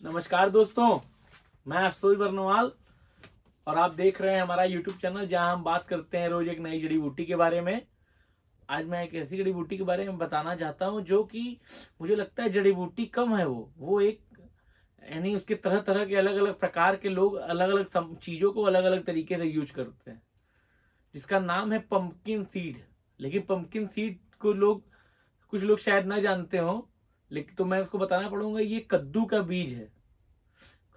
नमस्कार दोस्तों, मैं आशुतोष बरनवाल और आप देख रहे हैं हमारा यूट्यूब चैनल जहां हम बात करते हैं रोज एक नई जड़ी बूटी के बारे में। आज मैं एक ऐसी जड़ी बूटी के बारे में बताना चाहता हूं जो कि मुझे लगता है जड़ी बूटी कम है। वो एक यानी उसके तरह तरह के अलग अलग प्रकार के लोग अलग अलग चीज़ों को अलग अलग तरीके से यूज करते हैं, जिसका नाम है पंपकिन सीड। लेकिन पंपकिन सीड को कुछ लोग शायद ना जानते हो, लेकिन तो मैं उसको बताना पड़ूंगा। ये कद्दू का बीज है।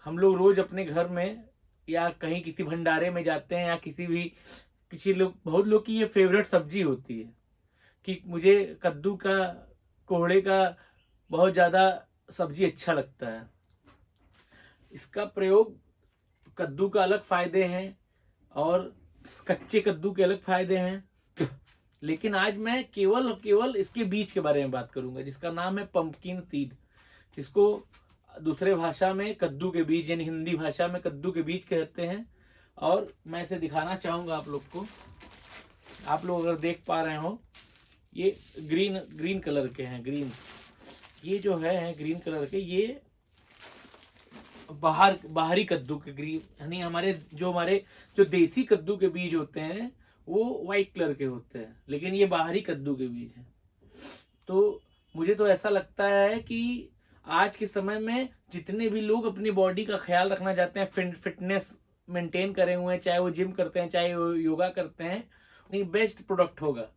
हम लोग रोज अपने घर में या कहीं किसी भंडारे में जाते हैं या किसी लोग, बहुत लोग की ये फेवरेट सब्जी होती है कि मुझे कद्दू का, कोहड़े का बहुत ज़्यादा सब्जी अच्छा लगता है। इसका प्रयोग, कद्दू का अलग फायदे हैं और कच्चे कद्दू के अलग फायदे हैं, लेकिन आज मैं केवल और केवल इसके बीज के बारे में बात करूंगा जिसका नाम है पंपकिन सीड, जिसको दूसरे भाषा में कद्दू के बीज यानी हिंदी भाषा में कद्दू के बीज कहते हैं। और मैं इसे दिखाना चाहूंगा आप लोग को। आप लोग अगर देख पा रहे हो, ये ग्रीन ग्रीन कलर के हैं। ग्रीन, ये जो है ग्रीन कलर के, ये बाहरी कद्दू के ग्रीन, यानी हमारे जो देसी कद्दू के बीज होते हैं वो वाइट कलर के होते हैं, लेकिन ये बाहरी कद्दू के बीज हैं। तो मुझे तो ऐसा लगता है कि आज के समय में जितने भी लोग अपनी बॉडी का ख्याल रखना चाहते हैं, फिटनेस मेंटेन करे हुए हैं, चाहे वो जिम करते हैं चाहे वो योगा करते हैं, उन्हें बेस्ट प्रोडक्ट होगा।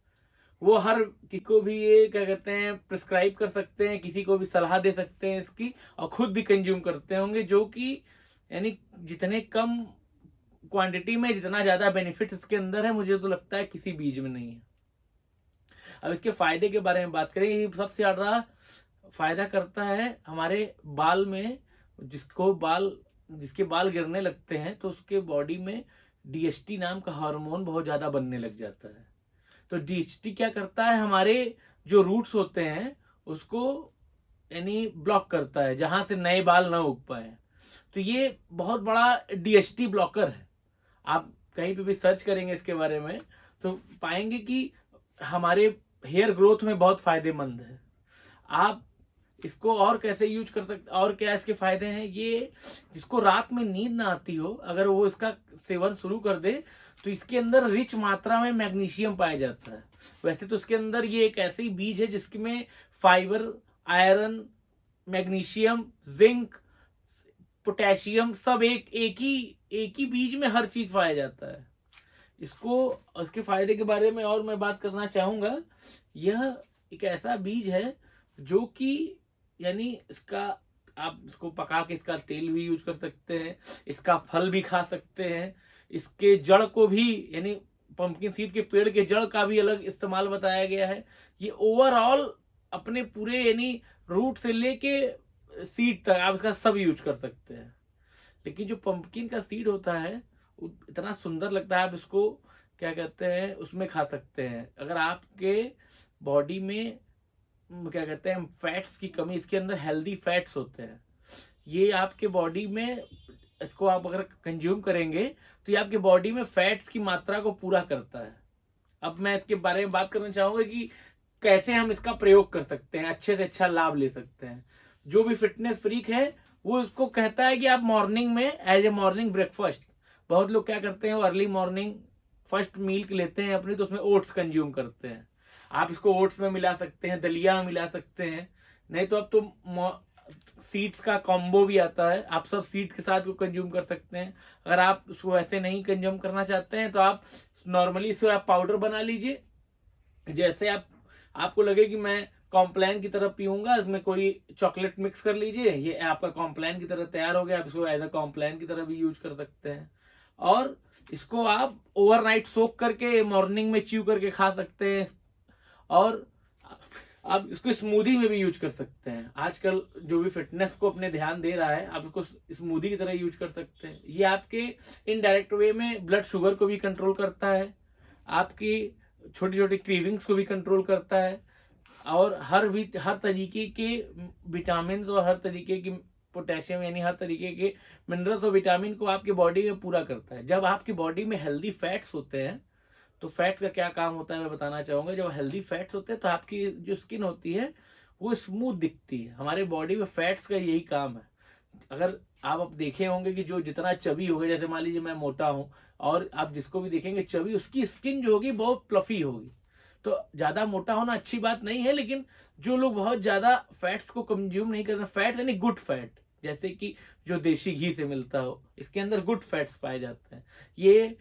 वो हर किसी को भी ये क्या कहते हैं प्रिस्क्राइब कर सकते हैं, किसी को भी सलाह दे सकते हैं इसकी, और खुद भी कंज्यूम करते होंगे, जो कि यानी जितने कम क्वांटिटी में जितना ज्यादा बेनिफिट इसके अंदर है, मुझे तो लगता है किसी बीज में नहीं है। अब इसके फायदे के बारे में बात करें, ये सबसे ज्यादा फायदा करता है हमारे बाल में। जिसके बाल गिरने लगते हैं तो उसके बॉडी में डीएचटी नाम का हार्मोन बहुत ज्यादा बनने लग जाता है। तो डीएचटी क्या करता है, हमारे जो रूट्स होते हैं उसको यानी ब्लॉक करता है, जहां से नए बाल ना उग पाए। तो ये बहुत बड़ा डीएचटी ब्लॉकर है। आप कहीं पे भी सर्च करेंगे इसके बारे में तो पाएंगे कि हमारे हेयर ग्रोथ में बहुत फायदेमंद है। आप इसको और कैसे यूज कर सकते, और क्या इसके फायदे हैं, ये जिसको रात में नींद ना आती हो, अगर वो इसका सेवन शुरू कर दे तो इसके अंदर रिच मात्रा में मैग्नीशियम पाया जाता है। वैसे तो इसके अंदर ये एक ऐसी बीज है जिसमें fibre, iron, magnesium, zinc, potassium सब एक ही बीज में हर चीज पाया जाता है। इसके फायदे के बारे में और मैं बात करना चाहूंगा। यह एक ऐसा बीज है जो कि यानी आप इसको पका के इसका तेल भी यूज कर सकते हैं, इसका फल भी खा सकते हैं, इसके जड़ को भी, यानी पंपकिन सीड के पेड़ के जड़ का भी अलग इस्तेमाल बताया गया है। ये ओवरऑल अपने पूरे यानी रूट से लेके सीड तक आप इसका सब यूज कर सकते हैं। लेकिन जो पंपकिन का सीड होता है वो इतना सुंदर लगता है, आप इसको क्या कहते हैं उसमें खा सकते हैं। अगर आपके बॉडी में क्या कहते हैं फैट्स की कमी, इसके अंदर हेल्दी फैट्स होते हैं, ये आपके बॉडी में, इसको आप अगर कंज्यूम करेंगे तो ये आपके बॉडी में फैट्स की मात्रा को पूरा करता है। अब मैं इसके बारे में बात करना चाहूंगा कि कैसे हम इसका प्रयोग कर सकते हैं, अच्छे से अच्छा लाभ ले सकते हैं। जो भी फिटनेस फ्रीक है वो इसको कहता है कि आप मॉर्निंग में एज ए मॉर्निंग ब्रेकफास्ट, बहुत लोग क्या करते हैं वो अर्ली मॉर्निंग फर्स्ट मील लेते हैं अपनी, तो उसमें ओट्स कंज्यूम करते हैं। आप इसको ओट्स में मिला सकते हैं, दलिया में मिला सकते हैं, नहीं तो अब तो सीड्स का कॉम्बो भी आता है, आप सब सीड्स के साथ को कंज्यूम कर सकते हैं। अगर आप उसको ऐसे नहीं कंज्यूम करना चाहते हैं तो आप नॉर्मली इसको आप पाउडर बना लीजिए। जैसे आपको लगे कि मैं कॉम्प्लान की तरह पीऊंगा, इसमें कोई चॉकलेट मिक्स कर लीजिए, ये आपका कॉम्प्लान की तरह तैयार हो गया। आप इसको एज अ कॉम्प्लान की तरह भी यूज कर सकते हैं, और इसको आप ओवरनाइट सोक करके मॉर्निंग में च्यू करके खा सकते हैं। और आप इसको स्मूदी में भी यूज कर सकते हैं। आजकल जो भी फिटनेस को अपने ध्यान दे रहा है, आप इसको स्मूदी की तरह यूज कर सकते हैं। ये आपके इनडायरेक्ट वे में ब्लड शुगर को भी कंट्रोल करता है, आपकी छोटी छोटी क्रेविंग्स को भी कंट्रोल करता है, और हर तरीके के विटामिन और हर तरीके की पोटेशियम यानी हर तरीके के मिनरल्स और विटामिन को आपके बॉडी में पूरा करता है। जब आपकी बॉडी में हेल्दी फैट्स होते हैं तो फैट्स का क्या काम होता है मैं बताना चाहूंगा। जब हेल्दी फैट्स होते हैं तो आपकी जो स्किन होती है वो स्मूथ दिखती है। हमारे बॉडी में फैट्स का यही काम है। अगर आप अब देखे होंगे कि जो जितना चबी होगा, जैसे मान लीजिए मैं मोटा हूँ और आप जिसको भी देखेंगे चबी, उसकी स्किन जो होगी बहुत प्लफी होगी। तो ज्यादा मोटा होना अच्छी बात नहीं है, लेकिन जो लोग बहुत ज्यादा फैट्स को कंज्यूम नहीं करना, फैट यानी गुड फैट, जैसे कि जो देशी घी से मिलता हो, इसके अंदर गुड फैट्स पाए जाते हैं, ये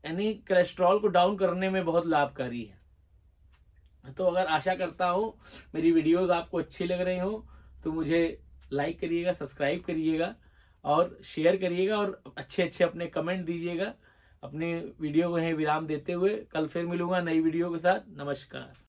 यानी कोलेस्ट्रॉल को डाउन करने में बहुत लाभकारी है। तो अगर आशा करता हूँ मेरी वीडियोस आपको अच्छी लग रही हो तो मुझे लाइक करिएगा, सब्सक्राइब करिएगा और शेयर करिएगा और अच्छे अच्छे अपने कमेंट दीजिएगा। अपने वीडियो को यहीं विराम देते हुए कल फिर मिलूंगा नई वीडियो के साथ। नमस्कार।